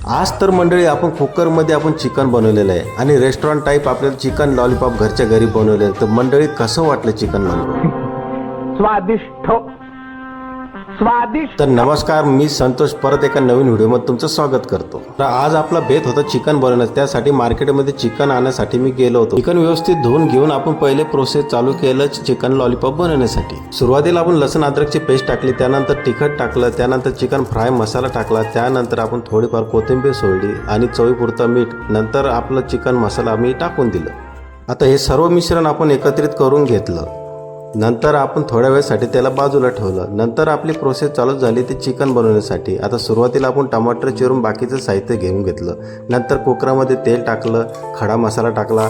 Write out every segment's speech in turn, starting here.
आज तर मंडळी आपण कुकरमध्ये आपण चिकन बनवलेलं आहे आणि रेस्टॉरंट टाईप आपल्याला चिकन लॉलीपॉप घरच्या घरी बनवलेलं आहे. तर मंडळी कसं वाटलं चिकन लॉलीपॉप? स्वादिष्ट स्वादिष्ट. तर नमस्कार, मी संतोष परत एका नवीन व्हिडिओमध्ये तुमचं स्वागत करतो. तर आज आपला बेत होता चिकन बनवण्याचा. त्यासाठी मार्केटमध्ये चिकन आणण्यासाठी मी गेलो होतो. चिकन व्यवस्थित धुवून घेऊन आपण पहिले प्रोसेस चालू केलं चिकन लॉलीपॉप बनवण्यासाठी. सुरुवातीला आपण लसूण अद्रकची पेस्ट टाकली, त्यानंतर तिखट टाकलं, त्यानंतर चिकन फ्राय मसाला टाकला, त्यानंतर आपण थोडीफार कोथिंबीर सोडली आणि चवीपुरतं मीठ, नंतर आपलं चिकन मसाला आम्ही टाकून दिलं. आता हे सर्व मिश्रण आपण एकत्रित करून घेतलं. नंतर आपण थोड्या वेळासाठी त्याला बाजूला ठेवलं. नंतर आपली प्रोसेस चालू झाली ती चिकन बनवण्यासाठी. आता सुरुवातीला आपण टमाटर चिरून बाकीचं साहित्य घेऊन घेतलं. नंतर कुकरामध्ये तेल टाकलं, खडा मसाला टाकला,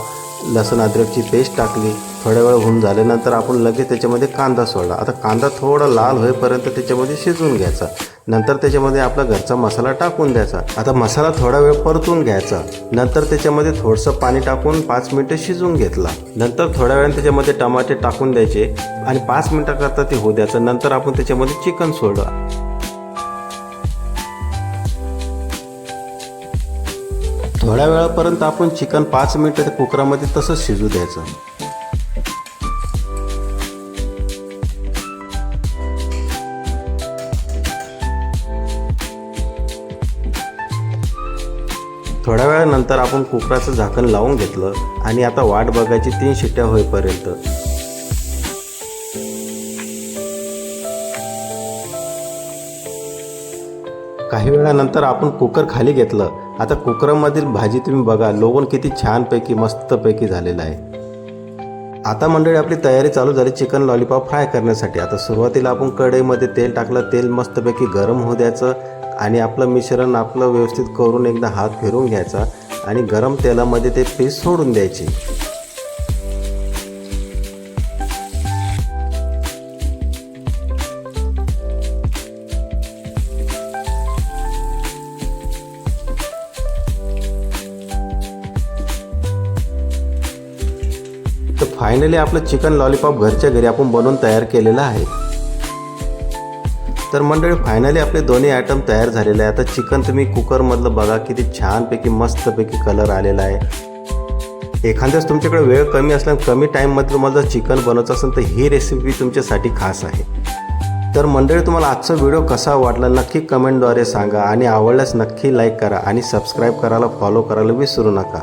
लसूण अद्रकची पेस्ट टाकली. थोड्या वेळ होऊन झाल्यानंतर आपण लगेच त्याच्यामध्ये कांदा सोडला. आता कांदा थोडा लाल होईपर्यंत त्याच्यामध्ये शिजवून घ्यायचा. नंतर त्याच्यामध्ये आपला घरचा मसाला टाकून द्यायचा. आता मसाला थोडा वेळ परतून घ्यायचा. नंतर त्याच्यामध्ये थोडंसं पाणी टाकून 5 मिनिटं शिजवून घेतला. नंतर थोड्या वेळाने त्याच्यामध्ये टमाटे टाकून द्यायचे आणि 5 मिनिटाकरता ते होऊ द्यायचं. नंतर आपण त्याच्यामध्ये चिकन सोडलं. थोड्या वेळापर्यंत आपण चिकन 5 मिनिटं त्या कुकरामध्ये तसंच शिजू द्यायचं. थोड्या वेळानंतर आपण कुकराचं झाकण लावून घेतलं आणि आता वाट बघायची 3 शिट्ट्या होईपर्यंत. काही वेळानंतर आपण कुकर खाली घेतलं. आता कुकरमधील भाजी तुम्ही बघा, लोगन किती छानपैकी मस्तपैकी झालेलं आहे. आता मंडळी आपली तयारी चालू झाली चिकन लॉलीपॉप फ्राय करण्यासाठी. आता सुरुवातीला आपण कढईमध्ये तेल टाकलं. तेल मस्तपैकी गरम होऊ द्यायचं आणि आपलं मिश्रण आपलं व्यवस्थित करून एकदा हात फिरवून घ्यायचा आणि गरम तेलामध्ये ते पीस सोडून द्यायचे. तर फायनली आपलं चिकन लॉलीपॉप घरच्या घरी आपण बनवून तयार केलेलं आहे. तर मंडळी फायनली आपले दोन्ही आयटम तयार झालेले आहे. आता चिकन तुम्ही कुकरमधलं बघा, किती छानपैकी मस्तपैकी कलर आलेला आहे. एखाद्याच तुमच्याकडे वेळ कमी असला, कमी टाईममध्ये तुम्हाला जर चिकन बनवायचं असेल तर ही रेसिपी तुमच्यासाठी खास आहे. तर मंडळी तुम्हाला आजचा व्हिडिओ कसा वाटला नक्की कमेंटद्वारे सांगा आणि आवडल्यास नक्की लाईक करा आणि सबस्क्राईब करायला फॉलो करायला विसरू नका.